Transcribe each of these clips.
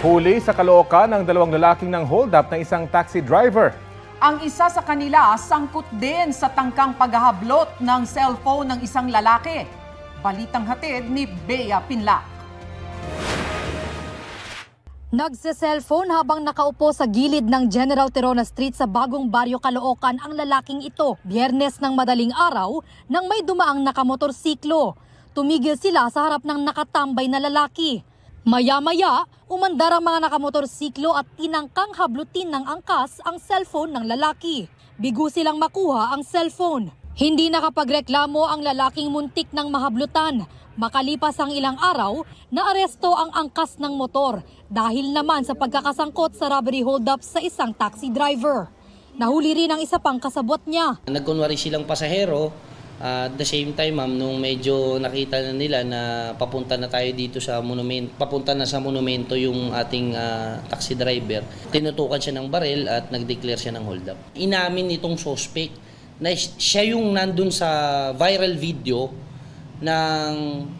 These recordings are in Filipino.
Huli sa Caloocan ang dalawang lalaking ng hold-up ng isang taxi driver. Ang isa sa kanila sangkot din sa tangkang paghahablot ng cellphone ng isang lalaki. Balitang hatid ni Bea Pinlac. Nagse-cellphone habang nakaupo sa gilid ng General Tirona Street sa Bagong Baryo, Caloocan ang lalaking ito. Biyernes ng madaling araw nang may dumaang nakamotorsiklo. Tumigil sila sa harap ng nakatambay na lalaki. Maya-maya, umandar ang mga nakamotorsiklo at tinangkang hablutin ng angkas ang cellphone ng lalaki. Bigo silang makuha ang cellphone. Hindi nakapagreklamo ang lalaking muntik ng mahablutan. Makalipas ang ilang araw, naaresto ang angkas ng motor dahil naman sa pagkakasangkot sa robbery hold-up sa isang taxi driver. Nahuli rin ang isa pang kasabwat niya. Nagkunwari silang pasahero. At the same time, ma'am, nung medyo nakita na nila na papunta na tayo dito sa monumento, papunta na sa monumento yung ating taxi driver, tinutukan siya ng baril at nag-declare siya ng hold up. Inamin itong suspect na siya yung nandun sa viral video ng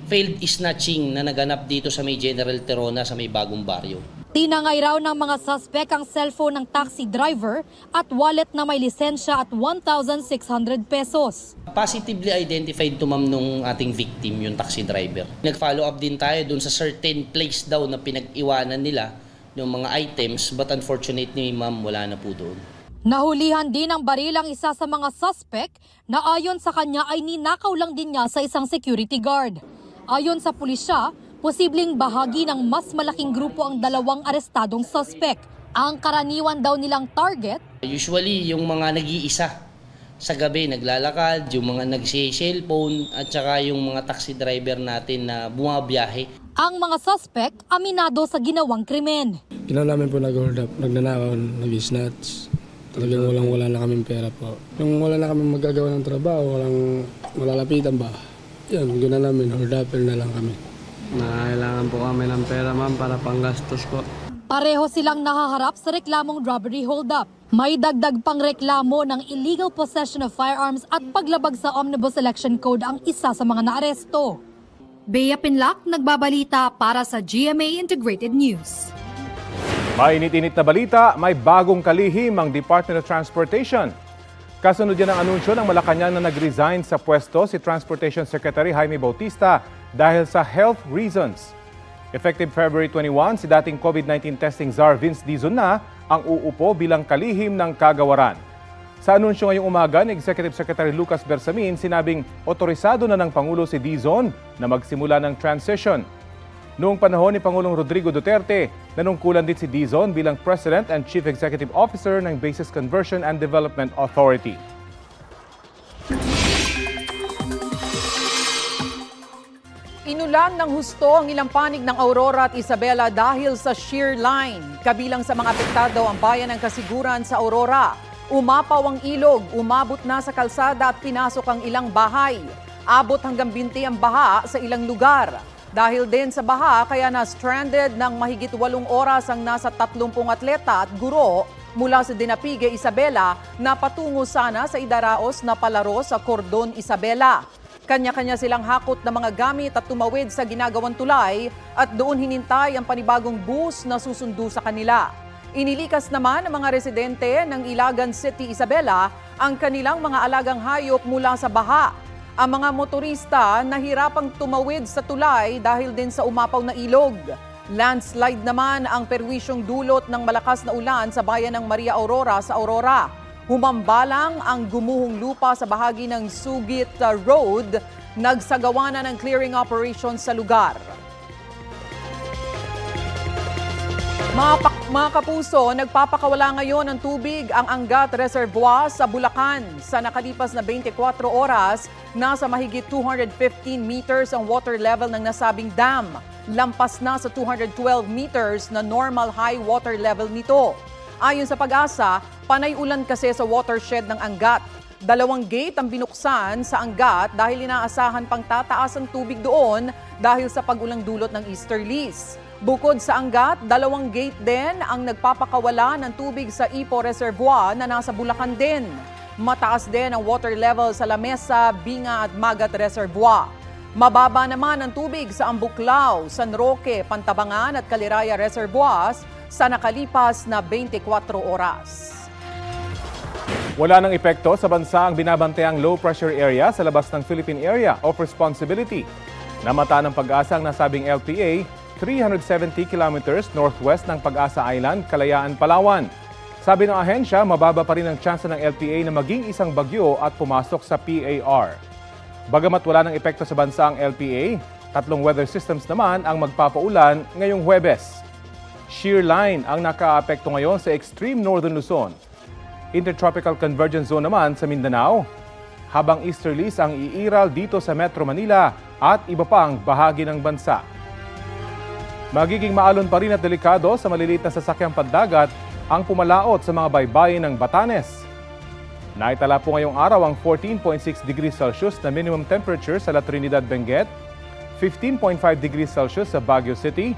failed snatching na naganap dito sa may General Tirona sa may Bagong Baryo. Tinangay raw ng mga suspect ang cellphone ng taxi driver at wallet na may lisensya at 1,600 pesos. Positively identified to ma'am nung ating victim, yung taxi driver. Nag-follow up din tayo dun sa certain place daw na pinag-iwanan nila yung mga items, but unfortunately ma'am, wala na po doon. Nahulihan din ng baril ang isa sa mga suspect na ayon sa kanya ay ninakaw lang din niya sa isang security guard. Ayon sa pulisya, posibleng bahagi ng mas malaking grupo ang dalawang arestadong suspect. Ang karaniwan daw nilang target, usually yung mga nag-iisa sa gabi naglalakad, yung mga nag-cellphone at saka yung mga taxi driver natin na bumabiyahe. Ang mga suspect aminado sa ginawang krimen. Ginawa namin po nag-hold up, nagnanakaw, nag-snatch. Talagang wala na kaming pera po. Yung wala na kaming magagawa ng trabaho, walang malalapitan ba? Yan, ginawa namin, hold up na lang kami. Kailangan po kami ng pera ma'am para panggastos po. Pareho silang nahaharap sa reklamong robbery hold-up. May dagdag pang reklamo ng illegal possession of firearms at paglabag sa Omnibus Election Code ang isa sa mga naaresto. Bea Pinlac, nagbabalita para sa GMA Integrated News. Mainit-init na balita, may bagong kalihim ang Department of Transportation. Kasunod yan ang anunsyo ng Malacanang na nag-resign sa pwesto si Transportation Secretary Jaime Bautista dahil sa health reasons. Effective February 21, si dating COVID-19 testing czar Vince Dizon na ang uupo bilang kalihim ng kagawaran. Sa anunsyo ngayong umaga ni Executive Secretary Lucas Bersamin, sinabing otorisado na ng Pangulo si Dizon na magsimula ng transition. Noong panahon ni Pangulong Rodrigo Duterte, nanungkulan din si Dizon bilang President and Chief Executive Officer ng Bases Conversion and Development Authority. Inulan ng husto ang ilang panig ng Aurora at Isabela dahil sa shear line. Kabilang sa mga apektado ang bayan ng Kasiguran sa Aurora. Umapaw ang ilog, umabot na sa kalsada at pinasok ang ilang bahay. Abot hanggang 20 ang baha sa ilang lugar. Dahil din sa baha, kaya na-stranded ng mahigit 8 oras ang nasa 30 atleta at guro mula sa Dinapigue, Isabela na patungo sana sa idaraos na palaro sa Cordon, Isabela. Kanya-kanya silang hakot ng mga gamit at tumawid sa ginagawang tulay at doon hinintay ang panibagong bus na susundo sa kanila. Inilikas naman ng mga residente ng Ilagan City, Isabela ang kanilang mga alagang hayop mula sa baha. Ang mga motorista nahirapang tumawid sa tulay dahil din sa umapaw na ilog. Landslide naman ang perwisyong dulot ng malakas na ulan sa bayan ng Maria Aurora sa Aurora. Humambalang ang gumuhong lupa sa bahagi ng Sugit Road. Nagsagawa na ng clearing operations sa lugar. Mga kapuso, nagpapakawala ngayon ng tubig ang Angat Reservoir sa Bulacan. Sa nakalipas na 24 oras, nasa mahigit 215 meters ang water level ng nasabing dam. Lampas na sa 212 meters na normal high water level nito. Ayon sa Pag-asa, panay ulan kasi sa watershed ng Angat. 2 gate ang binuksan sa Angat dahil inaasahan pang tataas ang tubig doon dahil sa pag-ulang dulot ng easterlies. Bukod sa Angat, 2 gate din ang nagpapakawala ng tubig sa Ipo Reservoir na nasa Bulacan din. Mataas din ang water level sa Lamesa, Binga at Magat Reservoir. Mababa naman ang tubig sa Ambuklao, San Roque, Pantabangan at Caliraya Reservoirs sa nakalipas na 24 oras. Wala ng epekto sa bansa ang binabantaang low pressure area sa labas ng Philippine Area of Responsibility. Namata ng Pag-asa ang nasabing LPA 370 kilometers northwest ng Pag-asa Island, Kalayaan, Palawan. Sabi ng ahensya, mababa pa rin ang tsansa ng LPA na maging isang bagyo at pumasok sa PAR. Bagamat wala ng epekto sa bansa ang LPA, 3 weather systems naman ang magpapaulan ngayong Huwebes. Shear line ang nakaapekto ngayon sa extreme northern Luzon. Intertropical Convergence Zone naman sa Mindanao, habang easterlies ang iiral dito sa Metro Manila at iba pang bahagi ng bansa. Magiging maalon pa rin at delikado sa maliliit na sasakyang pandagat ang pumalaot sa mga baybayin ng Batanes. Naitala po ngayong araw ang 14.6 degrees Celsius na minimum temperature sa La Trinidad, Benguet, 15.5 degrees Celsius sa Baguio City,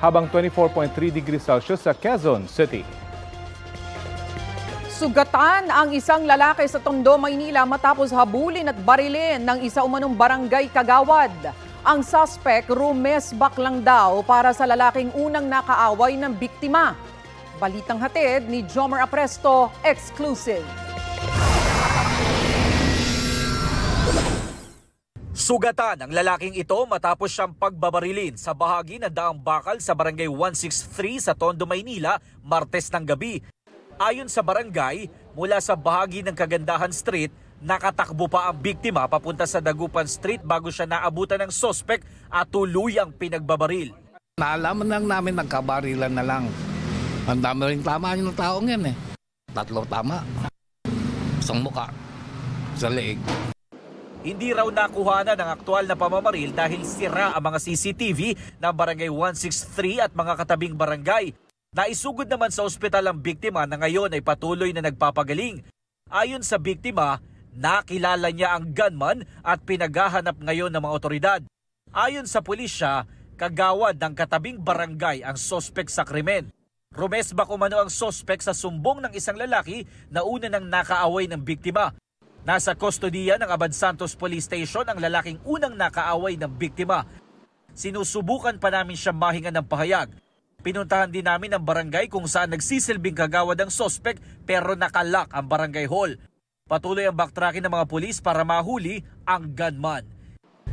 habang 24.3 degrees Celsius sa Quezon City. Sugatan ang isang lalaki sa Tondo, Maynila matapos habulin at barilin ng isa umanong barangay kagawad. Ang suspect, rumesbak lang daw para sa lalaking unang nakaaway ng biktima. Balitang hatid ni Jomer Apresto, exclusive. Sugatan ang lalaking ito matapos siyang pagbabarilin sa bahagi ng daang bakal sa barangay 163 sa Tondo, Maynila, Martes ng gabi. Ayon sa barangay, mula sa bahagi ng Kagandahan Street, nakatakbo pa ang biktima papunta sa Dagupan Street bago siya naabutan ng suspect at tuluyang pinagbabaril. Naalaman lang namin nagkabarilan na lang. Ang dami rin tama yung taong yan eh. 3 tama. Isang muka. Sa leeg. Hindi raw nakuhanan ng aktual na pamamaril dahil sira ang mga CCTV ng barangay 163 at mga katabing barangay. Naisugod naman sa ospital ang biktima na ngayon ay patuloy na nagpapagaling. Ayon sa biktima, nakilala niya ang gunman at pinaghahanap ngayon ng mga otoridad. Ayon sa pulisya, kagawad ng katabing barangay ang sospek sa krimen. Rumesbak umano ang sospek sa sumbong ng isang lalaki na una nang nakaaway ng biktima. Nasa kustodiya ng Abad Santos Police Station ang lalaking unang nakaaway ng biktima. Sinusubukan pa namin siya mahinga ng pahayag. Pinuntahan din namin ang barangay kung saan nagsisilbing kagawad ang sospek pero nakalak ang barangay hall. Patuloy ang backtracking ng mga pulis para mahuli ang gunman.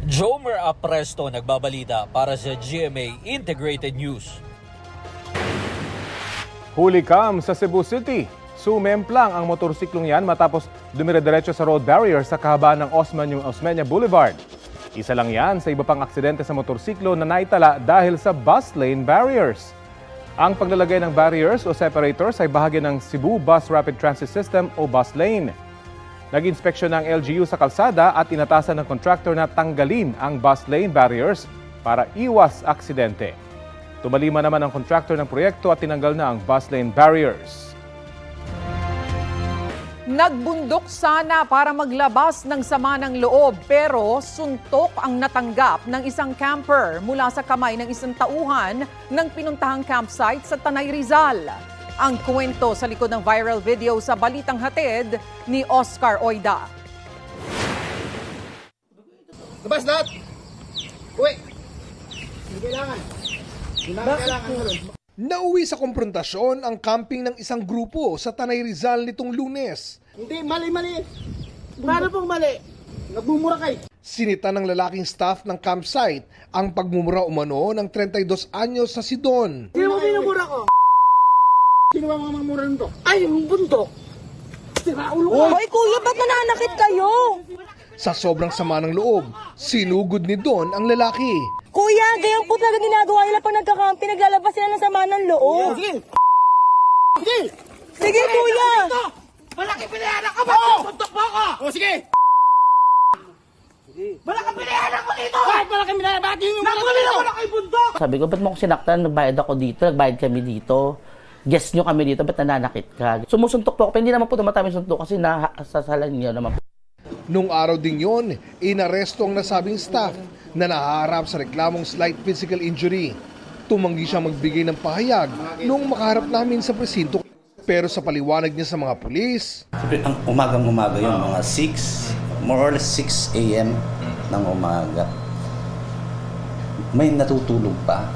Jomer Apresto nagbabalita para sa GMA Integrated News. Huli cam sa Cebu City. Sumemplang ang motorsiklong yan matapos dumire-diretso sa road barrier sa kahabaan ng Osmeña Boulevard. Isa lang yan sa iba pang aksidente sa motorsiklo na naitala dahil sa bus lane barriers. Ang paglalagay ng barriers o separators ay bahagi ng Cebu Bus Rapid Transit System o bus lane. Nag-inspeksyon ng LGU sa kalsada at inatasan ng contractor na tanggalin ang bus lane barriers para iwas aksidente. Tumalima naman ang contractor ng proyekto at tinanggal na ang bus lane barriers. Nagbundok sana para maglabas ng sama ng loob pero suntok ang natanggap ng isang camper mula sa kamay ng isang tauhan ng pinuntahang campsite sa Tanay, Rizal. Ang kwento sa likod ng viral video sa Balitang Hatid ni Oscar Oida. Labas lahat! Uwi! Hindi kailangan. Nauwi sa komprontasyon ang camping ng isang grupo sa Tanay, Rizal nitong Lunes. Hindi, mali. Paano pong mali? Nagmumura kayo. Sinita ng lalaking staff ng campsite ang pagmumura umano ng 32 anyos sa si Don. Sino mo minumura ko? Sino ba mga mamura nito? Ay, yung bundok! Sira ulo ko! Hoy kuya, ba't nananakit kayo? Sa sobrang sama ng loob, sinugod ni Don ang lalaki. Kuya, ganyan po talaga ginagawa nila pag nagkakampi, naglalabas sila ng sama ng loob. Sige! Sige! Sige kuya! Malaki pinayanan ka ba? Bundok mo ako! O sige! Malaki pinayanan ko dito! Bakit malaki pinayanan? Bakit yung malaki bundok? Sabi ko, ba't mo ako sinaktan? Nagbayad ako dito, nagbayad kami dito. Guest nyo kami dito, ba't nananakit ka? Sumusuntok po ako, pero hindi naman po tumatami suntok kasi nasasalan nyo naman po. Nung araw din yon, inaresto ang nasabing staff na nahaharap sa reklamong slight physical injury. Tumanggi siya magbigay ng pahayag nung makaharap namin sa presinto. Pero sa paliwanag niya sa mga pulis, ang umagang-umaga yun, mga 6, more or less 6 a.m. ng umaga, may natutulog pa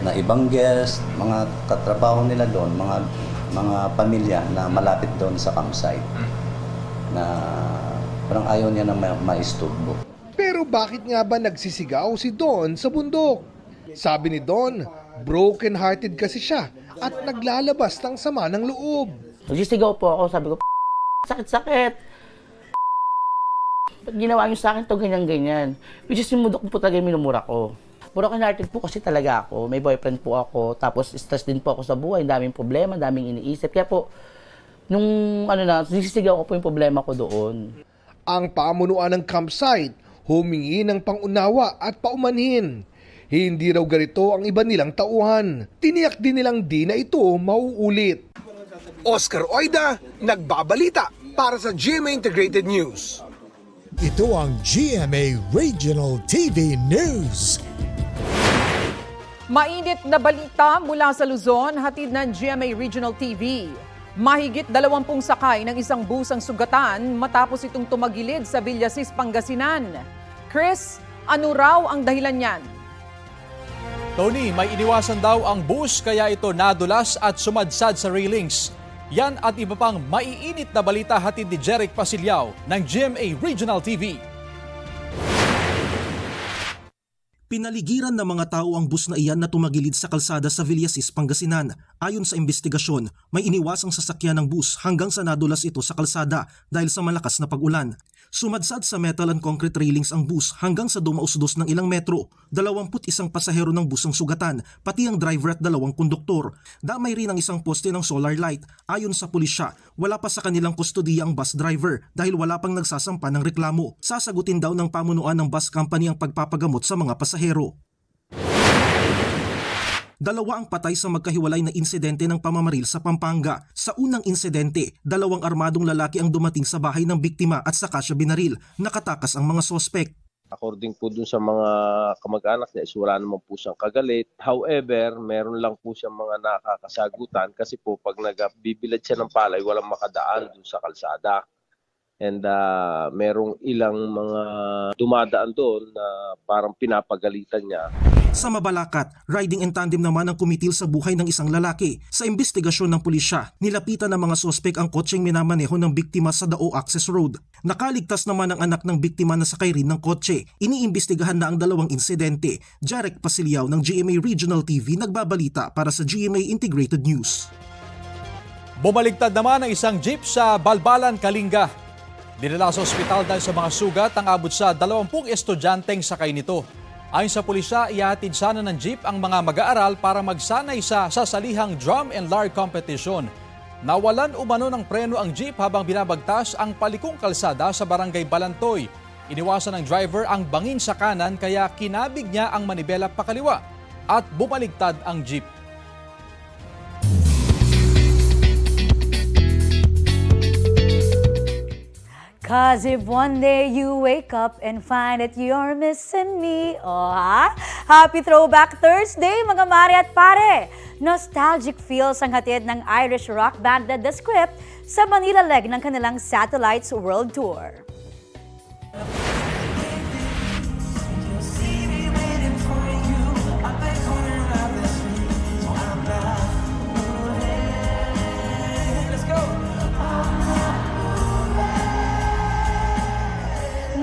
na ibang guest, mga katrabaho nila doon, mga pamilya na malapit doon sa campsite na parang ayaw niya na maisturbo. Pero bakit nga ba nagsisigaw si Don sa bundok? Sabi ni Don, broken-hearted kasi siya at naglalabas ng sama ng loob. Nagsisigaw po ako, sabi ko, sakit-sakit. Ba't ginawa niyo sa akin to ganyan-ganyan? Which is yung mundok po talaga minumura ko. Broken-hearted po kasi talaga ako. May boyfriend po ako, tapos stress din po ako sa buhay, daming problema, daming iniisip. Kaya po, nung nagsisigaw ko po yung problema ko doon. Ang pamunuan ng campsite, humingi ng pangunawa at paumanhin. Hindi raw ganito ang iba nilang tauhan. Tiniyak din nilang di na ito mauulit. Oscar Oida, nagbabalita para sa GMA Integrated News. Ito ang GMA Regional TV News. Mainit na balita mula sa Luzon, hatid ng GMA Regional TV. Mahigit 20 sakay ng isang bus ang sugatan matapos itong tumagilid sa Villasis, Pangasinan. Chris, ano raw ang dahilan niyan? Tony, may iniwasan daw ang bus kaya ito nadulas at sumadsad sa railings. Yan at iba pang maiinit na balita hatid ni Jeric Pasilyao ng GMA Regional TV. Pinaligiran ng mga tao ang bus na iyan na tumagilid sa kalsada sa Villasis, Pangasinan. Ayon sa investigasyon, may iniwasang sasakyan ng bus hanggang sa nadulas ito sa kalsada dahil sa malakas na pag-ulan. Sumadsad sa metal and concrete railings ang bus hanggang sa dumausdos ng ilang metro. 21 pasahero ng bus ang sugatan, pati ang driver at 2 konduktor. Damay rin ang isang poste ng solar light. Ayon sa pulisya, wala pa sa kanilang kustodiya ang bus driver dahil wala pang nagsasampa ng reklamo. Sasagutin daw ng pamunuan ng bus company ang pagpapagamot sa mga pasahero. 2 ang patay sa magkahiwalay na insidente ng pamamaril sa Pampanga. Sa unang insidente, 2 armadong lalaki ang dumating sa bahay ng biktima at saka siya binaril. Nakatakas ang mga sospek. According po dun sa mga kamag-anak niya, wala naman po siyang kagalit. However, meron lang po siyang mga nakakasagutan kasi po pag nagbibilad siya ng palay, walang makadaan dun sa kalsada. And merong ilang mga dumadaan doon na parang pinapagalitan niya. Sa Mabalacat, riding in tandem naman ang kumitil sa buhay ng isang lalaki. Sa investigasyon ng pulisya, nilapitan ng mga sospek ang kotseng minamaneho ng biktima sa Dao Access Road. Nakaligtas naman ang anak ng biktima na sakay rin ng kotse. Iniimbestigahan na ang 2 insidente. Jeric Pasilyao ng GMA Regional TV nagbabalita para sa GMA Integrated News. Bumaligtad naman ang isang jeep sa Balbalan, Kalinga. Dinala sa ospital dahil sa mga sugat ang abot sa 20 estudyanteng sakay nito. Ayon sa pulisya, ihatid sana ng jeep ang mga mag-aaral para magsanay sa sasalihang drum and lard competition. Nawalan umano ng preno ang jeep habang binabagtas ang palikong kalsada sa barangay Balantoy. Iniwasan ng driver ang bangin sa kanan kaya kinabig niya ang manibela pakaliwa at bumaligtad ang jeep. Cause if one day you wake up and find that you're missing me, oh ha? Happy Throwback Thursday mga mare at pare! Nostalgic feels ang hatid ng Irish rock band The Script sa Manila leg ng kanilang Satellites World Tour.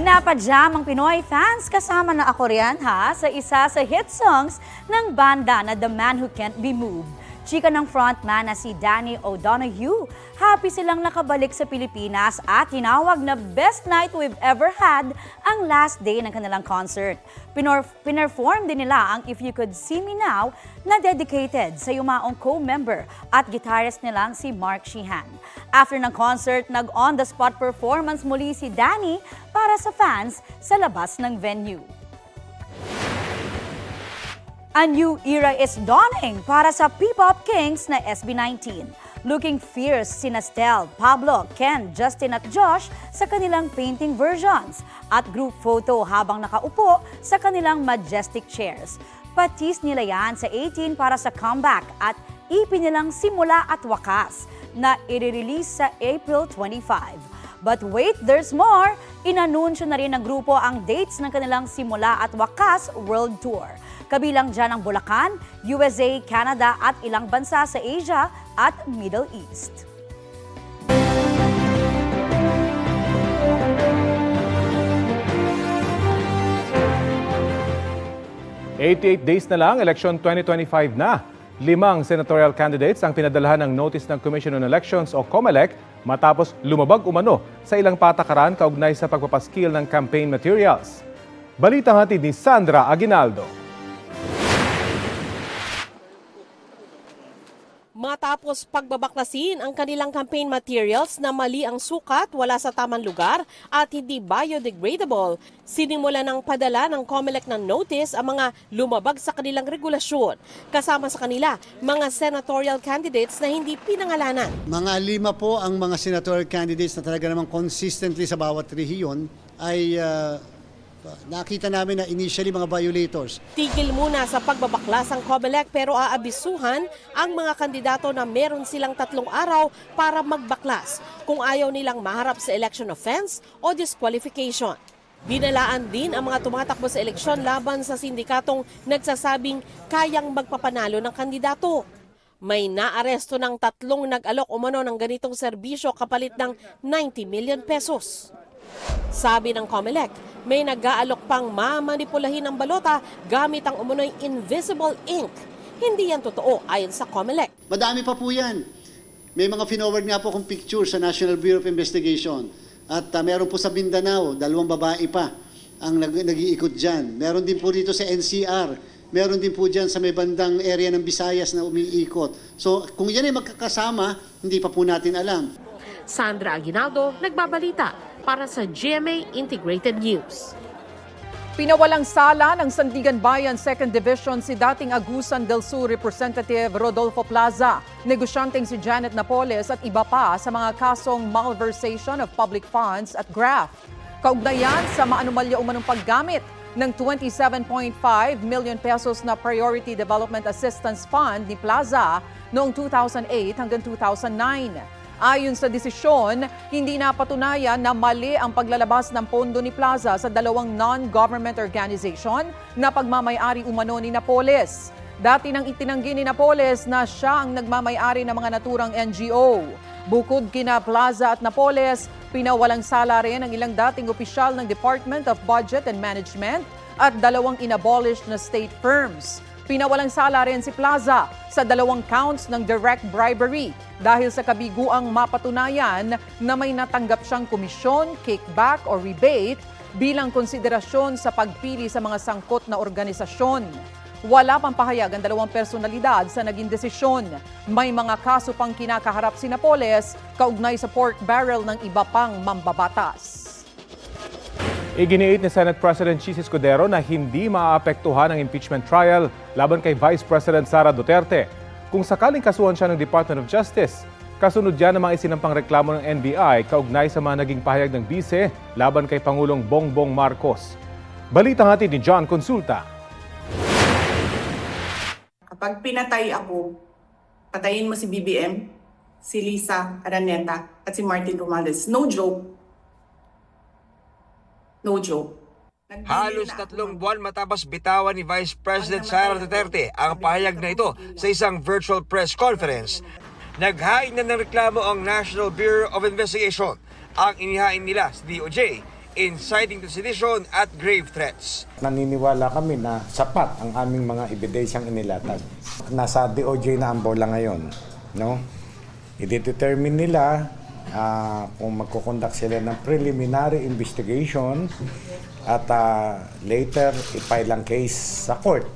Napadyam ang Pinoy fans kasama na ako riyan sa isa sa hit songs ng banda na The Man Who Can't Be Moved. Chika ng frontman na si Danny O'Donoghue. Happy silang nakabalik sa Pilipinas at tinawag na best night we've ever had ang last day ng kanilang concert. Pinerform din nila ang If You Could See Me Now na dedicated sa yumaong co-member at guitarist nilang si Mark Sheehan. After ng concert, nag-on-the-spot performance muli si Danny para sa fans sa labas ng venue. A new era is dawning para sa P-Pop Kings na SB19. Looking fierce si Nastel, Pablo, Ken, Justin at Josh sa kanilang painting versions at group photo habang nakaupo sa kanilang majestic chairs. Patis nila yan sa 18 para sa comeback at EP nilang Simula at Wakas na i-release sa April 25. But wait, there's more! Inanunsyo na rin ng grupo ang dates ng kanilang simula at wakas world tour. Kabilang dyan ang Bulacan, USA, Canada at ilang bansa sa Asia at Middle East. "88 days na lang, election 2025 na. 5 senatorial candidates ang pinadalahan ng Notice ng Commission on Elections o COMELEC matapos lumabag umano sa ilang patakaran kaugnay sa pagpapaskil ng campaign materials. Balitang hatid ni Sandra Aguinaldo. Matapos pagbabaklasin ang kanilang campaign materials na mali ang sukat, wala sa tamang lugar at hindi biodegradable, sinimula ng padala ng COMELEC ng notice ang mga lumabag sa kanilang regulasyon. Kasama sa kanila, mga senatorial candidates na hindi pinangalanan. Mga 5 po ang mga senatorial candidates na talaga namang consistently sa bawat rehiyon ay nakita namin na initially mga violators. Tigil muna sa pagbabaklas ang COMELEC pero aabisuhan ang mga kandidato na meron silang 3 araw para magbaklas kung ayaw nilang maharap sa election offense o disqualification. Binalaan din ang mga tumatakbo sa eleksyon laban sa sindikatong nagsasabing kayang magpapanalo ng kandidato. May naaresto ng 3 nag-alok umano ng ganitong serbisyo kapalit ng 90 million pesos. Sabi ng COMELEC, may nag-aalok pang mamanipulahin ng balota gamit ang umunoy invisible ink. Hindi yan totoo ayon sa COMELEC. Madami pa po yan. May mga forward nga po kong picture sa National Bureau of Investigation. At meron po sa Mindanao, 2 babae pa ang nag-iikot dyan. Meron din po dito sa NCR. Meron din po dyan sa may bandang area ng Visayas na umiikot. So kung yan ay magkakasama, hindi pa po natin alam. Sandra Aguinaldo, nagbabalita para sa GMA Integrated News. Pinawalang sala ng Sandigan Bayan 2nd Division si dating Agusan del Sur Representative Rodolfo Plaza, negosyanteng si Janet Napoles at iba pa sa mga kasong malversation of public funds at graft. Kaugnayan sa maanumalya umanong paggamit ng 27.5 million pesos na Priority Development Assistance Fund ni Plaza noong 2008 hanggang 2009. Ayon sa desisyon, hindi napatunayan na mali ang paglalabas ng pondo ni Plaza sa 2 non-government organization na pagmamay-ari umano ni Napoles. Dati nang itinanggi ni Napoles na siya ang nagmamay-ari ng mga naturang NGO. Bukod kina Plaza at Napoles, pinawalang sala rin ang ilang dating opisyal ng Department of Budget and Management at 2 inabolished na state firms. Pinawalang sala rin si Plaza sa 2 counts ng direct bribery dahil sa kabiguang mapatunayan na may natanggap siyang komisyon, kickback o rebate bilang konsiderasyon sa pagpili sa mga sangkot na organisasyon. Wala pang pahayag ang 2 personalidad sa naging desisyon. May mga kaso pang kinakaharap si Napoles kaugnay sa pork barrel ng iba pang mambabatas. Iginiit ni Senate President Chis Escudero na hindi maaapektuhan ang impeachment trial laban kay Vice President Sara Duterte. Kung sakaling kasuhan siya ng Department of Justice, kasunod yan ang mga isinampang reklamo ng NBI kaugnay sa mga naging pahayag ng bise laban kay Pangulong Bongbong Marcos. Balitang hatid ni John Consulta. Kapag pinatay ako, patayin mo si BBM, si Lisa Araneta at si Martin Romualdez. No joke. No joke. Halos 3 buwan matapos bitawan ni Vice President Sara Duterte ang pahayag na ito sa isang virtual press conference. Naghain na ng reklamo ang National Bureau of Investigation. Ang inihain nila sa DOJ, inciting to sedition at grave threats. Naniniwala kami na sapat ang aming mga ebidensyang inilatag. Nasa DOJ na ang bola ngayon. No? I-determine nila kung magkukonduct sila ng preliminary investigation at later i-file ang case sa court.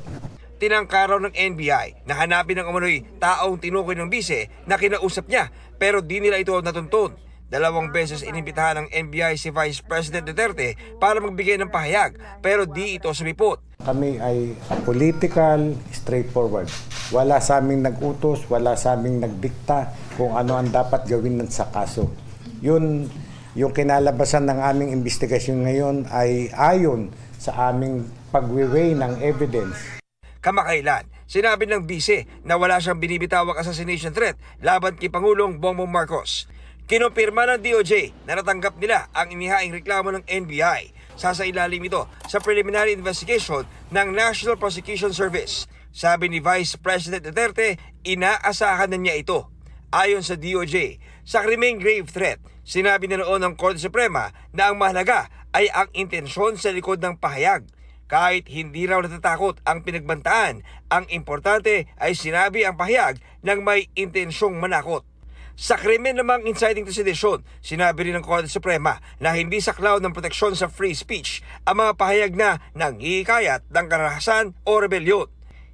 Tinangkaraw ng NBI na hanapin ang umano'y taong tinukoy ng bise na kinausap niya pero di nila ito natuntun. 2 beses inimbitahan ng NBI si Vice President Duterte para magbigay ng pahayag pero di ito sumipot. Kami ay political, straightforward. Wala sa aming nag-utos, wala sa aming nagdikta kung ano ang dapat gawin sa kaso. Yun, yung kinalabasan ng aming investigasyon ngayon ay ayon sa aming pag-weigh ng evidence. Kamakailan, sinabi ng bise na wala siyang binibitawang assassination threat laban kay Pangulong Bongbong Marcos. Kinumpirma ng DOJ na natanggap nila ang inihaing reklamo ng NBI. Sasailalim ito sa preliminary investigation ng National Prosecution Service. Sabi ni Vice President Duterte, inaasahan na niya ito. Ayon sa DOJ, sa krimeng grave threat, sinabi na noon ng Korte Suprema na ang mahalaga ay ang intensyon sa likod ng pahayag. Kahit hindi raw natatakot ang pinagbantaan, ang importante ay sinabi ang pahayag ng may intensyong manakot. Sa krimen namang inciting to sedition, sinabi rin ng Korte Suprema na hindi saklaw ng proteksyon sa free speech ang mga pahayag na nanghihikayat ng karahasan o rebelyon.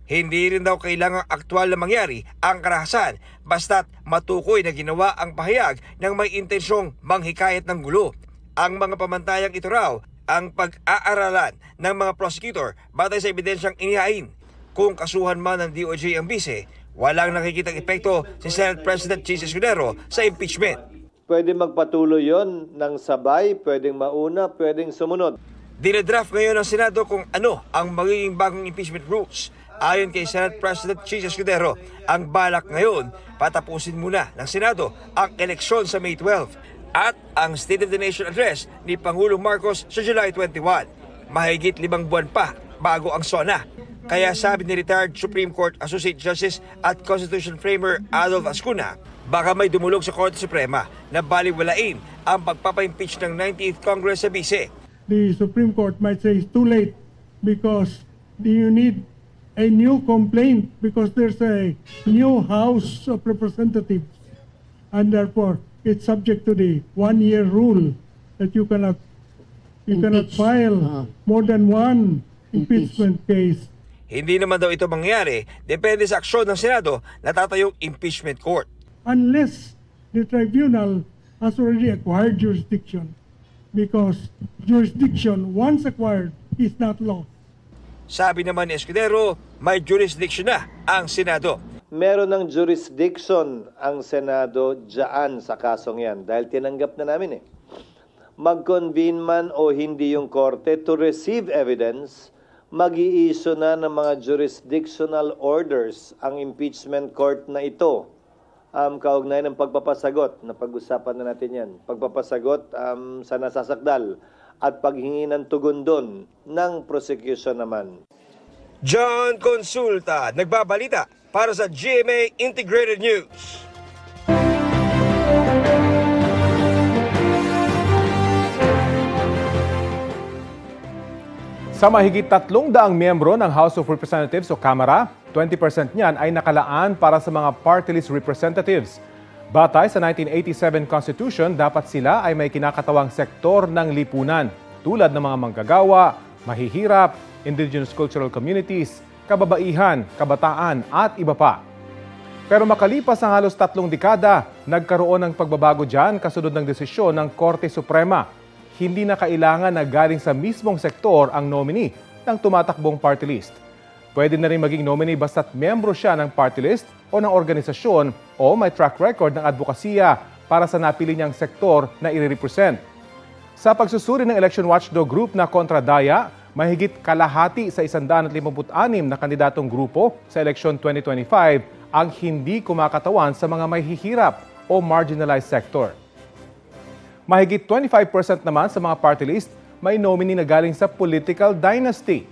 Hindi rin daw kailangang aktwal na mangyari ang karahasan basta't matukoy na ginawa ang pahayag ng may intensyong manghikayat ng gulo. Ang mga pamantayang ito raw ang pag-aaralan ng mga prosecutor batay sa ebidensyang inihain. Kung kasuhan man ng DOJ ang bise, walang nakikitang epekto si Senate President Jesus Escudero sa impeachment. Pwede magpatuloy yon ng sabay, pwedeng mauna, pwedeng sumunod. Dinadraft ngayon ng Senado kung ano ang magiging bagong impeachment rules. Ayon kay Senate President Jesus Escudero, ang balak ngayon patapusin muna ng Senado ang eleksyon sa May 12 at ang State of the Nation Address ni Pangulong Marcos sa July 21. Mahigit 5 buwan pa bago ang SONA. Kaya sabi ni retired Supreme Court Associate Justice at Constitution Framer Adolf Ascuna, baka may dumulog sa Korte Suprema na baliwalain ang pagpapa-impeach ng 19th Congress sa bise. The Supreme Court might say it's too late because you need a new complaint because there's a new House of Representatives and therefore it's subject to the 1-year rule that you cannot file more than one impeachment case. Hindi naman daw ito mangyari, depende sa aksyon ng Senado na tatayong impeachment court. Unless the tribunal has already acquired jurisdiction, because jurisdiction once acquired is not law. Sabi naman ni Escudero, may jurisdiction na ang Senado. Meron ng jurisdiction ang Senado dyan sa kasong yan dahil tinanggap na namin eh. Mag-convene man o hindi yung korte to receive evidence, mag-i-issue na ng mga jurisdictional orders ang impeachment court na ito. Kaugnay ng pagpapasagot, na pag-usapan na natin yan, pagpapasagot sa nasasakdal at paghingi ng tugon doon ng prosecution naman. John Consulta, nagbabalita para sa GMA Integrated News. Sa mahigit 300 miyembro ng House of Representatives o Kamara, 20% niyan ay nakalaan para sa mga party list representatives. Batay sa 1987 Constitution, dapat sila ay may kinakatawang sektor ng lipunan tulad ng mga manggagawa, mahihirap, indigenous cultural communities, kababaihan, kabataan at iba pa. Pero makalipas ang halos 3 dekada, nagkaroon ng pagbabago dyan kasunod ng desisyon ng Korte Suprema. Hindi na kailangan na galing sa mismong sektor ang nominee ng tumatakbong party list. Pwede na rin maging nominee basta't miyembro siya ng party list o ng organisasyon o may track record ng advokasya para sa napili niyang sektor na i-represent. Sa pagsusuri ng election watchdog group na Kontradaya, mahigit kalahati sa 156 na kandidatong grupo sa election 2025 ang hindi kumakatawan sa mga mahihirap o marginalized sector. Mahigit 25% naman sa mga party list may nominee na galing sa political dynasty.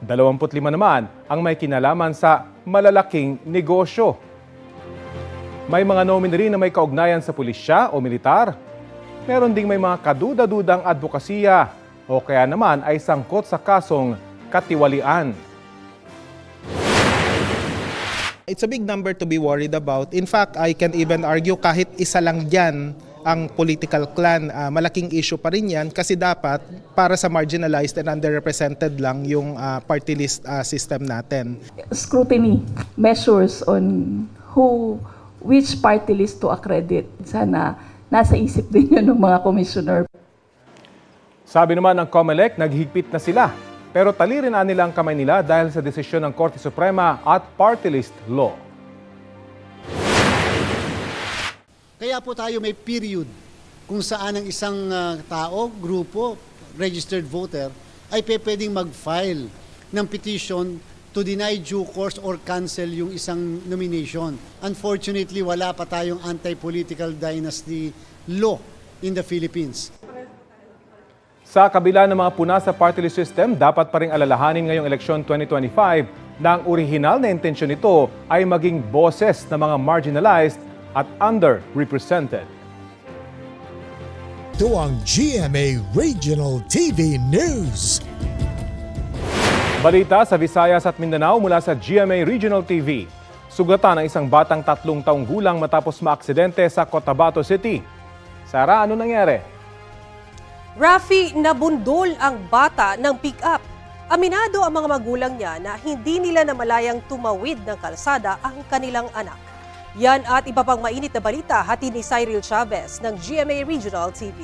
25 naman ang may kinalaman sa malalaking negosyo. May mga nominee rin na may kaugnayan sa pulisya o militar. Meron ding may mga kaduda-dudang advokasya o kaya naman ay sangkot sa kasong katiwalian. It's a big number to be worried about. In fact, I can even argue kahit isa lang dyan ang political clan, malaking issue pa rin yan kasi dapat para sa marginalized and underrepresented lang yung party list system natin. Scrutiny measures on which party list to accredit. Sana nasa isip din yun ng mga commissioner. Sabi naman ng COMELEC, naghigpit na sila. Pero talirin na nila ang kamay nila dahil sa desisyon ng Korte Suprema at party list law. Kaya po tayo may period kung saan ang isang tao, grupo, registered voter, ay pwedeng mag-file ng petition to deny due course or cancel yung isang nomination. Unfortunately, wala pa tayong anti-political dynasty law in the Philippines. Sa kabila ng mga puna sa party list system, dapat pa rin alalahanin ngayong eleksyon 2025 na ang orihinal na intensyon nito ay maging boses ng mga marginalized at underrepresented. Ito ang GMA Regional TV News. Balita sa Visayas at Mindanao mula sa GMA Regional TV. Sugatan ang isang batang 3 taong gulang matapos maaksidente sa Cotabato City. Sara, ano nangyari? Rafi, nabundol ang bata ng pick-up. Aminado ang mga magulang niya na hindi nila namalayang tumawid ng kalsada ang kanilang anak. Yan at iba pang mainit na balita hatid ni Cyril Chavez ng GMA Regional TV.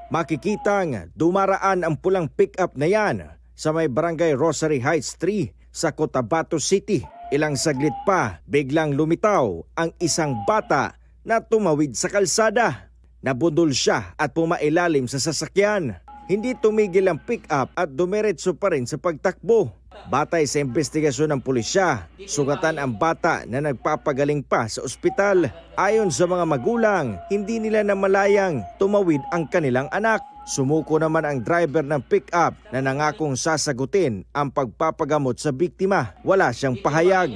Makikitang dumaraan ang pulang pick-up na yan sa may Barangay Rosary Heights 3 sa Cotabato City. Ilang saglit pa, biglang lumitaw ang isang bata na tumawid sa kalsada. Nabundol siya at pumailalim sa sasakyan. Hindi tumigil ang pick-up at dumiretso pa rin sa pagtakbo. Batay sa investigasyon ng pulisya, sugatan ang bata na nagpapagaling pa sa ospital. Ayon sa mga magulang, hindi nila namalayang tumawid ang kanilang anak. Sumuko naman ang driver ng pick-up na nangakong sasagutin ang pagpapagamot sa biktima. Wala siyang pahayag.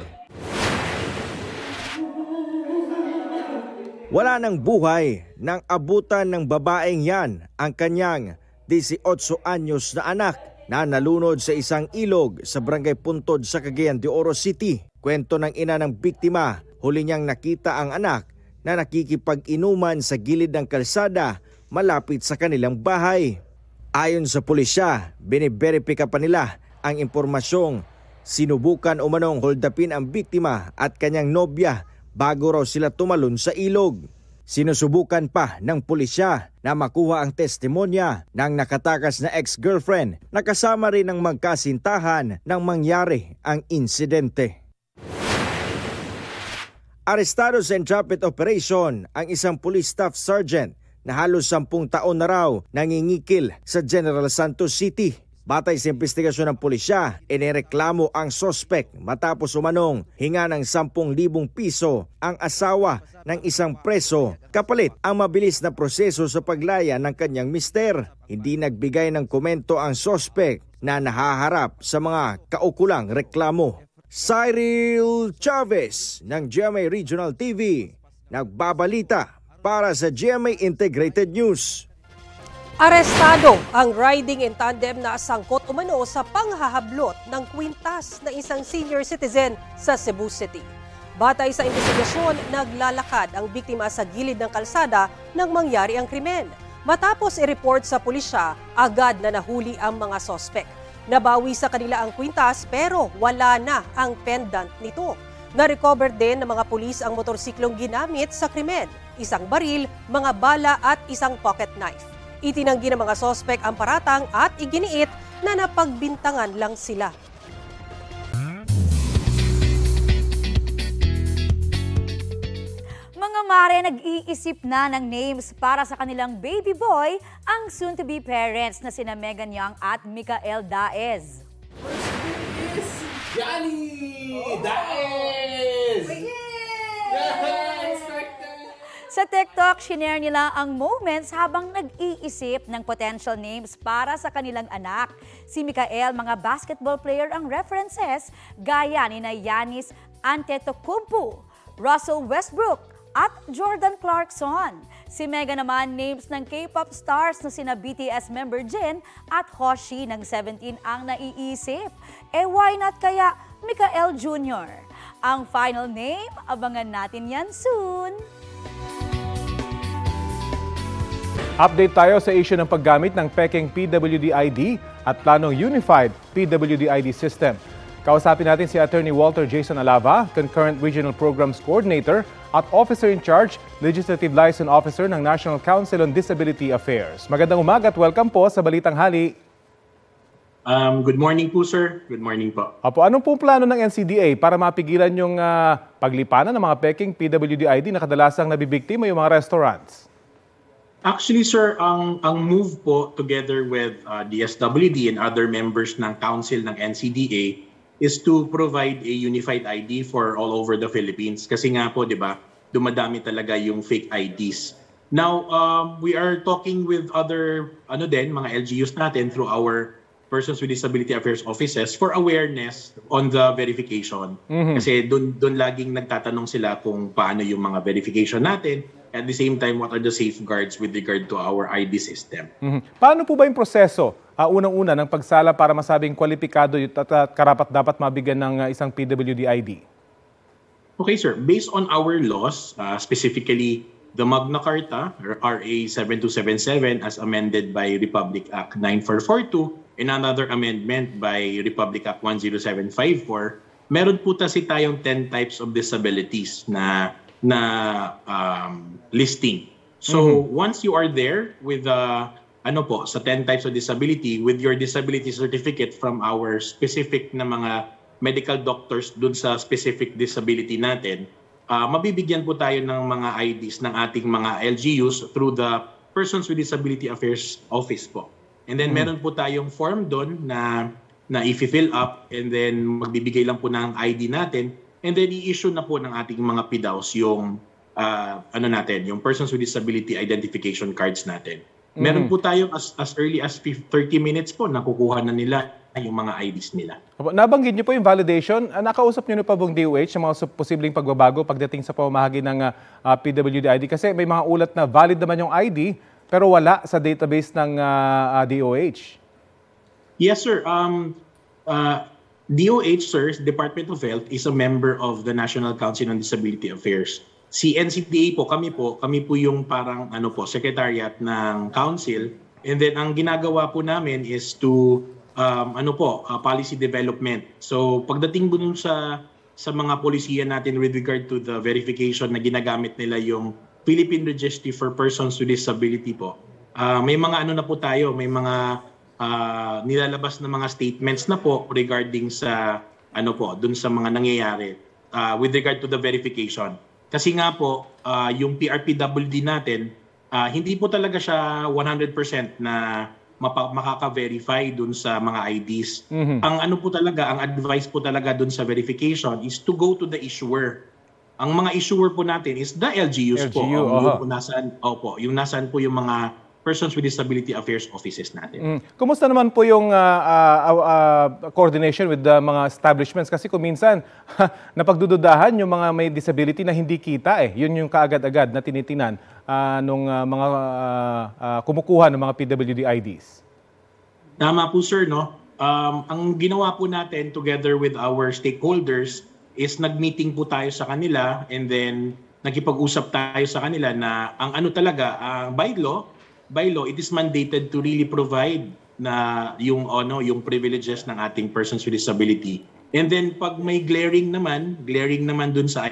Wala ng buhay nang abutan ng babaeng yan ang kanyang 18 anyos na anak na nalunod sa isang ilog sa Barangay Puntod sa Cagayan de Oro City. Kwento ng ina ng biktima, huli niyang nakita ang anak na nakikipag-inuman sa gilid ng kalsada malapit sa kanilang bahay. Ayon sa pulisya, biniberipika pa nila ang impormasyong sinubukan umanong holdapin ang biktima at kanyang nobya bago raw sila tumalon sa ilog. Sinusubukan pa ng pulisya na makuha ang testimonya ng nakatakas na ex-girlfriend na kasama rin ng magkasintahan nang mangyari ang insidente. Arestado sa entrapment operation ang isang police staff sergeant na halos 10 taon na raw nangingikil sa General Santos City. Batay sa investigasyon ng pulisya, inireklamo ang sospek matapos umanong hinga ng 10,000 piso ang asawa ng isang preso kapalit ang mabilis na proseso sa paglaya ng kanyang mister. Hindi nagbigay ng komento ang sospek na nahaharap sa mga kaukulang reklamo. Cyril Chavez ng GMA Regional TV, nagbabalita para sa GMA Integrated News. Arestado ang riding in tandem na sangkot umano sa panghahablot ng kwintas na isang senior citizen sa Cebu City. Batay sa investigasyon, naglalakad ang biktima sa gilid ng kalsada nang mangyari ang krimen. Matapos i-report sa pulisya, agad na nahuli ang mga sospek. Nabawi sa kanila ang kwintas pero wala na ang pendant nito. Na-recover din ng mga pulis ang motorsiklong ginamit sa krimen, isang baril, mga bala at isang pocket knife. Itinanggi ng mga sospek ang paratang at iginiit na napagbintangan lang sila. Mga mare, nag-iisip na ng names para sa kanilang baby boy ang soon-to-be parents na sina Megan Young at Micael Daez. Johnny Daez! Sa TikTok, shinare nila ang moments habang nag-iisip ng potential names para sa kanilang anak. Si Micael, mga basketball player ang references gaya ni Giannis Antetokounmpo, Russell Westbrook at Jordan Clarkson. Si Megan naman, names ng K-pop stars na sina BTS member Jin at Hoshi ng 17 ang naiisip. Why not kaya Micael Jr.? Ang final name, abangan natin yan soon. Update tayo sa issue ng paggamit ng peking PWD ID at planong Unified PWD ID System. Kausapin natin si Attorney Walter Jason Alava, Concurrent Regional Programs Coordinator at Officer in Charge, Legislative Liaison Officer ng National Council on Disability Affairs. Magandang umaga at welcome po sa Balitang Hali. Good morning po, sir. Good morning po. Apo, anong pong plano ng NCDA para mapigilan yung paglipanan ng mga peking PWD ID na kadalasang nabibiktima yung mga restaurants? Actually, sir, ang move po together with DSWD and other members ng council ng NCDA is to provide a unified ID for all over the Philippines. Kasi nga po, di ba, dumadami talaga yung fake IDs. Now, we are talking with other mga LGUs natin through our Persons with Disability Affairs offices for awareness on the verification. Kasi doon laging nagtatanong sila kung paano yung mga verification natin. At the same time, what are the safeguards with regard to our ID system? Paano po ba yung proseso, unang-una, ng pagsala para masabing kwalipikado at karapat-dapat mabigyan ng isang PWD ID? Okay, sir. Based on our laws, specifically the Magna Carta, RA 7277, as amended by Republic Act 9442, and another amendment by Republic Act 10754, meron po kasi tayong 10 types of disabilities na listing. So once you are there with sa 10 types of disability, with your disability certificate from our specific na mga medical doctors dun sa specific disability natin, mabibigyan po tayo ng mga IDs ng ating mga LGUs through the Persons with Disability Affairs Office po. And then meron po tayong form doon na i-fill up, and then magbibigay lang po ng ID natin. And then i-issue na po ng ating mga PDAOs yung yung Persons with Disability Identification Cards natin. Meron po tayong as early as 30 minutes po nakukuha na nila yung mga IDs nila. Nabanggit niyo po yung validation. Nakausap niyo na pa bang DOH ng mga posibleng pagbabago pagdating sa pamamahagi ng PWD ID? Kasi may mga ulat na valid naman yung ID pero wala sa database ng DOH. Yes, sir. DOH, sir, Department of Health, is a member of the National Council on Disability Affairs. Si NCDA po, kami po yung parang secretariat ng council. And then ang ginagawa po namin is to policy development. So pagdating dun sa mga polisiya natin with regard to the verification na ginagamit nila yung Philippine Registry for Persons with Disability po. May mga na po tayo, may mga nilalabas na mga statements na po regarding sa dun sa mga nangyayari with regard to the verification. Kasi nga po yung PRPWD natin hindi po talaga siya 100% na makaka-verify dun sa mga IDs. Ang ang advice po talaga dun sa verification is to go to the issuer. Ang mga issuer po natin is the LGUs po. Yung nasaan po yung mga Persons with Disability Affairs offices natin. Kumusta naman po yung coordination with the mga establishments? Kasi kung minsan, napagdududahan yung mga may disability na hindi kita Yun yung kaagad-agad na tinitingnan nung mga kumukuha ng mga PWD IDs. Tama po, sir, no? Ang ginawa po natin together with our stakeholders is nag-meeting po tayo sa kanila, and then nakipag-usap tayo sa kanila na ang by law, it is mandated to really provide na yung privileges ng ating persons with disability. And then pag may glaring naman dun sa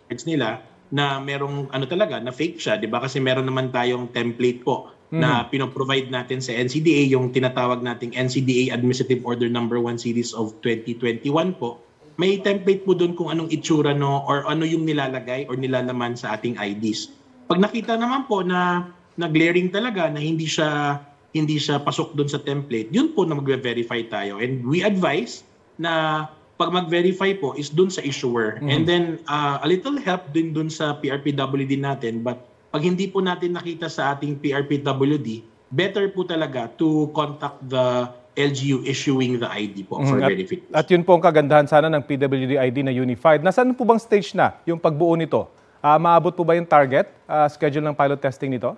IDs nila na merong na fake siya, 'di ba? Kasi meron naman tayong template po na pinoprovide natin sa NCDA, yung tinatawag nating NCDA Administrative Order Number 1 Series of 2021 po. May template po dun kung anong itsura or ano yung nilalagay or nilalaman sa ating IDs. Pag nakita naman po na glaring talaga na hindi siya pasok doon sa template, yun po na magve-verify tayo. And we advise na pag mag-verify po is doon sa issuer. And then a little help din doon sa PRPWD natin, but pag hindi po natin nakita sa ating PRPWD, better po talaga to contact the LGU issuing the ID po for verification. At yun po ang kagandahan sana ng PWD ID na unified. Nasaan po bang stage na yung pagbuo nito? Maabot po ba yung target schedule ng pilot testing nito?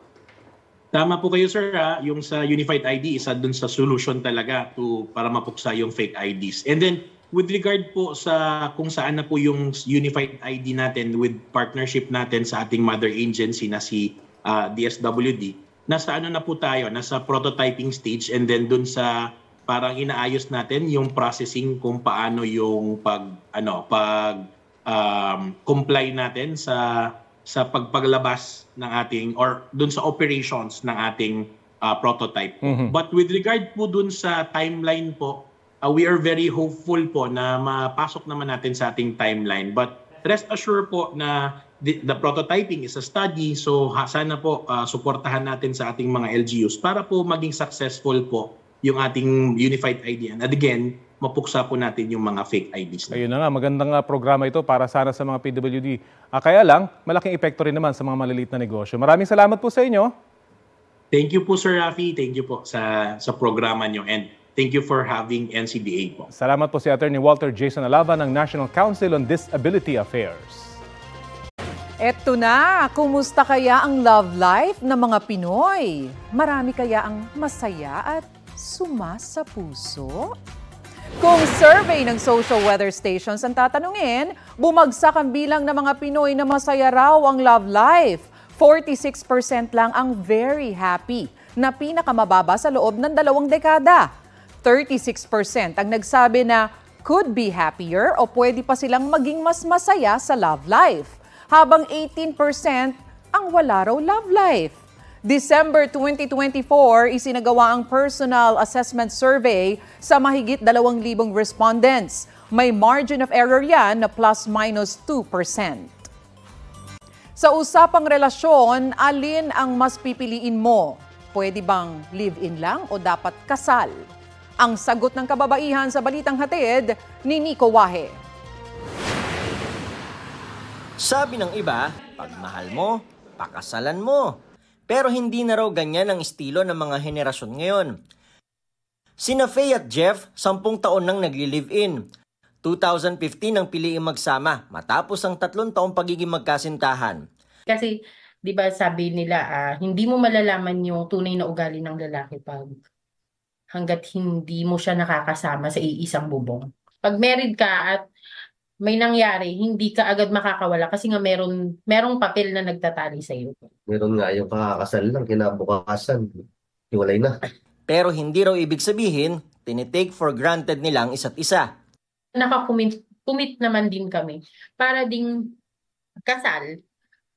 Tama po kayo, sir. Yung sa Unified ID, isa dun sa solution talaga para mapuksa yung fake IDs. And then, with regard po sa kung saan na po yung Unified ID natin with partnership natin sa ating mother agency na si DSWD, nasa na po tayo? Nasa prototyping stage, and then dun sa parang inaayos natin yung processing kung paano yung comply natin sa pagpaglabas ng ating or dun sa operations ng ating prototype. But with regard po dun sa timeline po, we are very hopeful po na mapasok naman natin sa ating timeline. But rest assured po na the prototyping is a study, so sana po suportahan natin sa ating mga LGUs para po maging successful po yung ating unified ID. And again, mapuksa po natin yung mga fake IDs. Ayun na nga, magandang programa ito para sana sa mga PWD. Kaya lang, malaking epekto rin naman sa mga maliliit na negosyo. Maraming salamat po sa inyo. Thank you po, Sir Rafi. Thank you po sa programa nyo. And thank you for having NCDA po. Salamat po si Attorney Walter Jason Alava ng National Council on Disability Affairs. Eto na, kumusta kaya ang love life ng mga Pinoy? Marami kaya ang masaya at suma sa puso? Kung survey ng social weather stations ang tatanungin, bumagsak ang bilang ng mga Pinoy na masaya raw ang love life. 46% lang ang very happy, na pinakamababa sa loob ng 2 dekada. 36% ang nagsabi na could be happier o pwede pa silang maging mas masaya sa love life. Habang 18% ang wala raw love life. December 2024, isinagawa ang personal assessment survey sa mahigit 2,000 respondents. May margin of error yan na plus-minus 2%. Sa usapang relasyon, alin ang mas pipiliin mo? Pwede bang live-in lang o dapat kasal? Ang sagot ng kababaihan sa Balitang Hatid ni Nico Wahe. Sabi ng iba, pag mahal mo, pakasalan mo. Pero hindi na raw ganyan ang estilo ng mga henerasyon ngayon. Sina Faye at Jeff, 10 taon nang nagli-live-in. 2015 ang piliing magsama matapos ang 3 taong pagiging magkasintahan. Kasi, di ba sabi nila, hindi mo malalaman yung tunay na ugali ng lalaki pag hanggat hindi mo siya nakakasama sa iisang bubong. Pag married ka at may nangyari, hindi ka agad makakawala kasi nga merong papel na nagtatali sa iyo. Meron nga yung kakakasal lang, kinabukasan, hiwalay na. Pero hindi raw ibig sabihin, tinitake for granted nilang isa't isa. Nakakumit naman din kami para ding kasal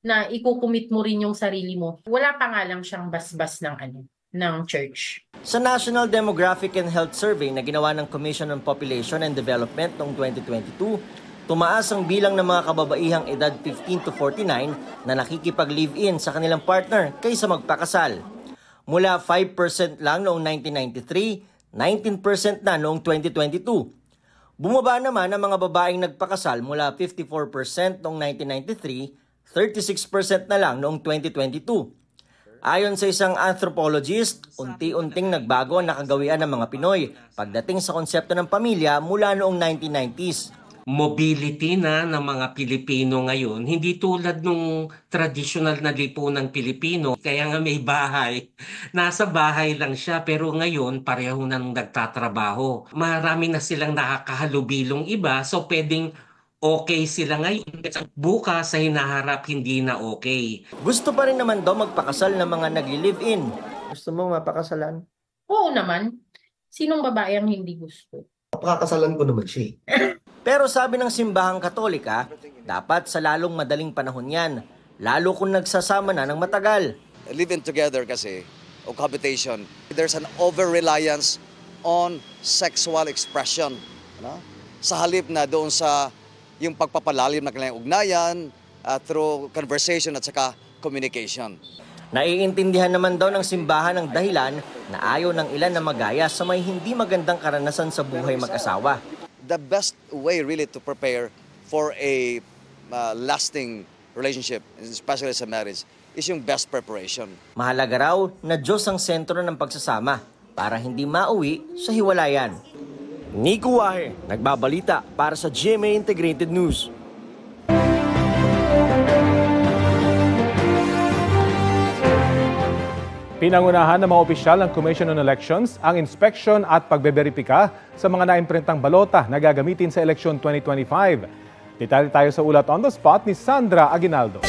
na ikukumit mo rin yung sarili mo. Wala pa nga lang siyang basbas ng church. Sa National Demographic and Health Survey na ginawa ng Commission on Population and Development noong 2022, tumaas ang bilang ng mga kababaihang edad 15 to 49 na nakikipag-live-in sa kanilang partner kaysa magpakasal. Mula 5% lang noong 1993, 19% na noong 2022. Bumaba naman ang mga babaeng nagpakasal mula 54% noong 1993, 36% na lang noong 2022. Ayon sa isang anthropologist, unti-unting nagbago ang nakagawian ng mga Pinoy pagdating sa konsepto ng pamilya mula noong 1990s. Mobility na ng mga Pilipino ngayon, hindi tulad nung traditional na lipunang Pilipino. Kaya nga may bahay, nasa bahay lang siya pero ngayon pareho nang nagtatrabaho. Marami na silang nakakahalubilong iba so pwedeng okay sila ngayon. Bukas sa hinaharap hindi na okay. Gusto pa rin naman daw magpakasal ng mga nagli-live-in. Gusto mo mapakasalan? Oo naman. Sinong babae ang hindi gusto? Pakakasalan ko naman siya. Pero sabi ng simbahang Katolika, dapat sa lalong madaling panahon yan, lalo kung nagsasama na ng matagal. Living together kasi, o cohabitation, there's an over-reliance on sexual expression. No? Sa halip na doon sa yung pagpapalalim ng kanilang ugnayan through conversation at saka communication. Naiintindihan naman daw ng simbahan ang dahilan na ayaw ng ilan na magaya sa may hindi magandang karanasan sa buhay mag-asawa. The best way really to prepare for a lasting relationship, especially sa marriage, is yung best preparation. Mahalaga raw na Diyos ang sentro ng pagsasama para hindi mauwi sa hiwalayan. Nico Wahe, nagbabalita para sa GMA Integrated News. Pinangunahan ng mga opisyal ng Commission on Elections ang inspeksyon at pagbeberipika sa mga naimprentang balota na gagamitin sa eleksyon 2025. Detalye tayo sa ulat on the spot ni Sandra Aguinaldo.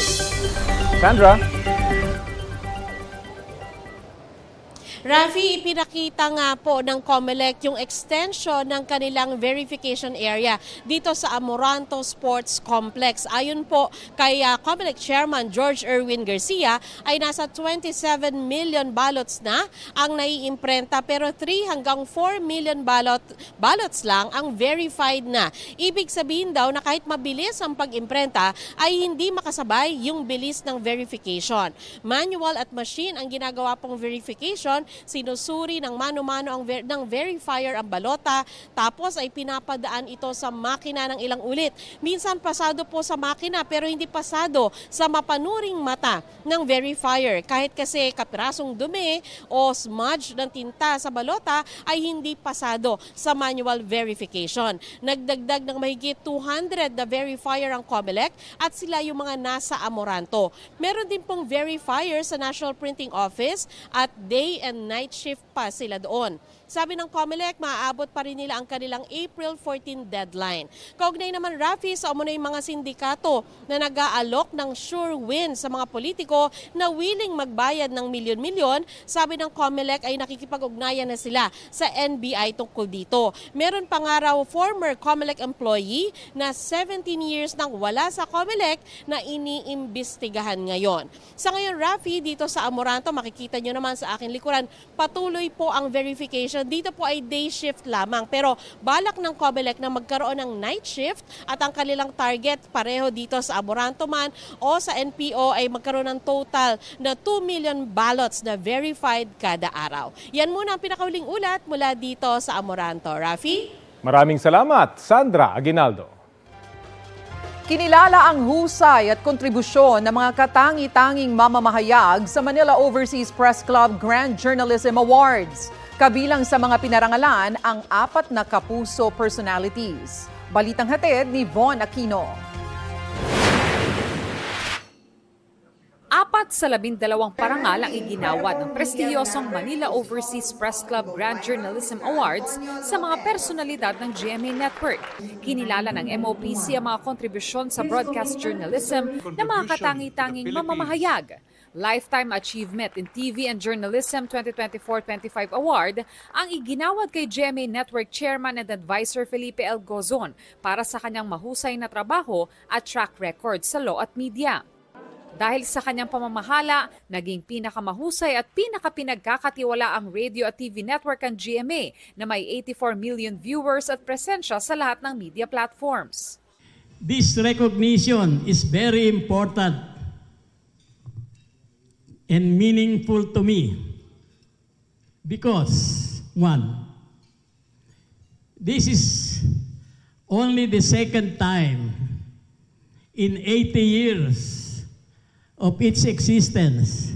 Sandra? Rafi, ipinakita nga po ng COMELEC yung extension ng kanilang verification area dito sa Amoranto Sports Complex. Ayon po kay COMELEC Chairman George Erwin Garcia ay nasa 27 million ballots na ang naiimprenta pero 3 hanggang 4 million ballots lang ang verified na. Ibig sabihin daw na kahit mabilis ang pag-imprenta ay hindi makasabay yung bilis ng verification. Manual at machine ang ginagawa pong verification, sinusuri ng mano-mano ng verifier ang balota, tapos ay pinapadaan ito sa makina ng ilang ulit. Minsan pasado po sa makina pero hindi pasado sa mapanuring mata ng verifier. Kahit kasi kapirasong dumi o smudge ng tinta sa balota ay hindi pasado sa manual verification. Nagdagdag ng mahigit 200 na verifier ang COMELEC at sila yung mga nasa Amoranto. Meron din pong verifier sa National Printing Office at day and night shift pa sila doon. Sabi ng COMELEC, maaabot pa rin nila ang kanilang April 14 deadline. Kaugnay naman, Rafi, sa umunay mga sindikato na nag-aalok ng sure win sa mga politiko na willing magbayad ng milyon-milyon, sabi ng COMELEC ay nakikipag-ugnayan na sila sa NBI tungkol dito. Meron pa nga raw former COMELEC employee na 17 years nang wala sa COMELEC na iniimbestigahan ngayon. Sa ngayon, Rafi, dito sa Amoranto, makikita nyo naman sa aking likuran, patuloy po ang verification. Dito po ay day shift lamang pero balak ng COMELEC na magkaroon ng night shift at ang kanilang target pareho dito sa Amoranto man o sa NPO ay magkaroon ng total na 2 million ballots na verified kada araw. Yan muna ang pinakauling ulat mula dito sa Amoranto. Rafi? Maraming salamat, Sandra Aguinaldo. Kinilala ang husay at kontribusyon ng mga katangi-tanging mamamahayag sa Manila Overseas Press Club Grand Journalism Awards. Kabilang sa mga pinarangalan ang 4 na kapuso personalities. Balitang hatid ni Von Aquino. 4 sa 12 parangal ang iginawad ng prestiyosong Manila Overseas Press Club Grand Journalism Awards sa mga personalidad ng GMA Network. Kinilala ng MOPC ang mga kontribusyon sa broadcast journalism ng mga katangi-tanging mamamahayag. Lifetime Achievement in TV and Journalism 2024-25 Award ang iginawad kay GMA Network Chairman and Advisor Felipe L. Gozon para sa kanyang mahusay na trabaho at track record sa law at media. Dahil sa kanyang pamamahala, naging pinakamahusay at pinakapinagkakatiwala ang radio at TV network ang GMA na may 84 million viewers at presensya sa lahat ng media platforms. This recognition is very important and meaningful to me because, one, this is only the second time in 80 years of its existence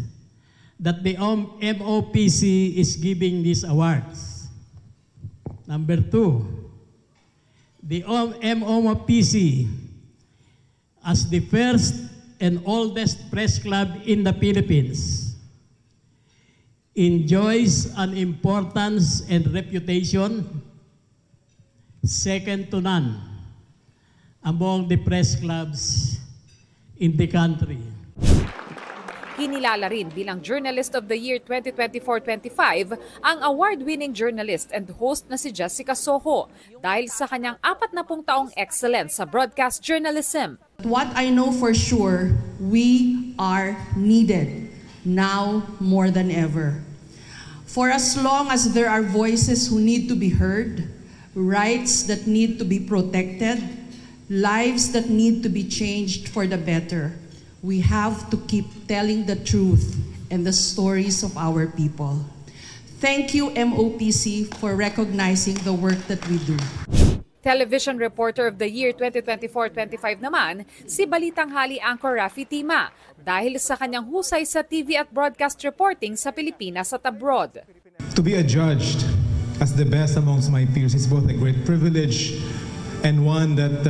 that the MOPC is giving these awards. Number 2, the MOPC as the first and oldest press club in the Philippines enjoys an importance and reputation second to none among the press clubs in the country. Kinilala rin bilang Journalist of the Year 2024-25 ang award-winning journalist and host na si Jessica Soho dahil sa kanyang 40 taong excellence sa broadcast journalism. What I know for sure, we are needed now more than ever. For as long as there are voices who need to be heard, rights that need to be protected, lives that need to be changed for the better, we have to keep telling the truth and the stories of our people. Thank you, MOPC, for recognizing the work that we do. Television Reporter of the Year 2024-25 naman, si Balitanghali anchor Rafi Tima dahil sa kanyang husay sa TV at broadcast reporting sa Pilipinas at abroad. To be adjudged as the best amongst my peers is both a great privilege and one that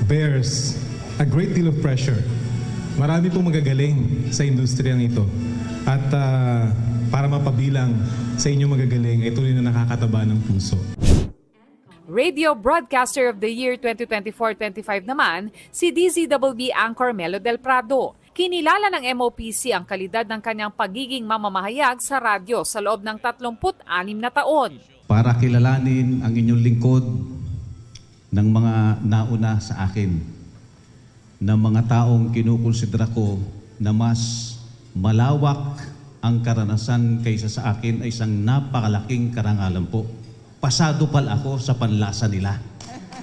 bears a great deal of pressure. Marami pong magagaling sa industriyang ito. At para mapabilang sa inyong magagaling, ay tuloy na nakakataba ng puso. Radio Broadcaster of the Year 2024-25 naman, si DZBB anchor Melo Del Prado. Kinilala ng MOPC ang kalidad ng kanyang pagiging mamamahayag sa radyo sa loob ng 36 na taon. Para kilalanin ang inyong lingkod ng mga nauna sa akin, ng mga taong kinukonsidera ko na mas malawak ang karanasan kaysa sa akin ay isang napakalaking karangalan po. Pasado pala ako sa panlasa nila.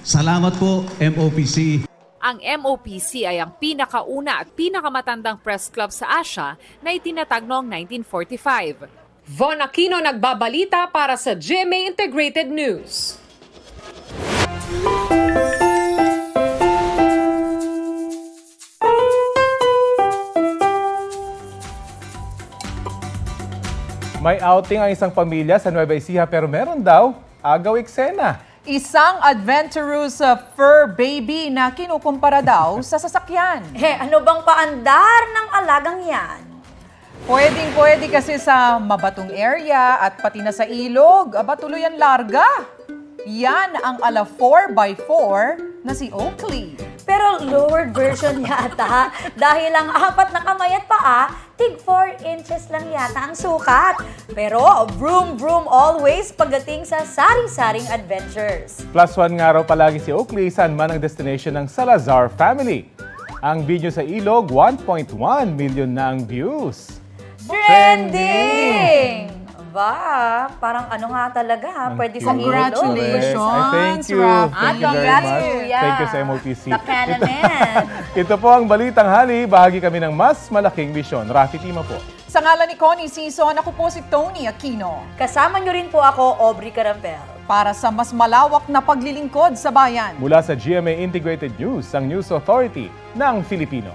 Salamat po, MOPC. Ang MOPC ay ang pinakauna at pinakamatandang press club sa Asia na itinatag noong 1945. Von Aquino nagbabalita para sa GMA Integrated News. May outing ang isang pamilya sa Nueva Ecija pero meron daw agaw eksena. Isang adventurous fur baby na kinukumpara daw sa sasakyan. Ano bang paandar ng alagang yan? Pwedeng-pwede kasi sa mabatong area at pati na sa ilog. Aba, tuloy ang larga. Yan ang ala 4x4 na si Oakley. Pero lowered version yata dahil ang 4 na kamay at paa, tig 4 inches lang yata ang sukat. Pero vroom vroom always pagdating sa sari-saring adventures. +1 nga raw palagi si Oakley saan man ang destination ng Salazar family. Ang video sa ilog, 1.1 million na ang views. Trending! Ba, parang ano nga talaga ha, pwede sa ilog. Congratulations, thank you. Thank you very much. Thank you sa MOPC. Ito po ang Balitang Hali. Bahagi kami ng mas malaking misyon. Rafi Tima po. Sa ngalan ni Connie Sison, ako po si Tony Aquino. Kasama nyo rin po ako, Aubrey Carampel. Para sa mas malawak na paglilingkod sa bayan. Mula sa GMA Integrated News, ang News Authority ng Filipino.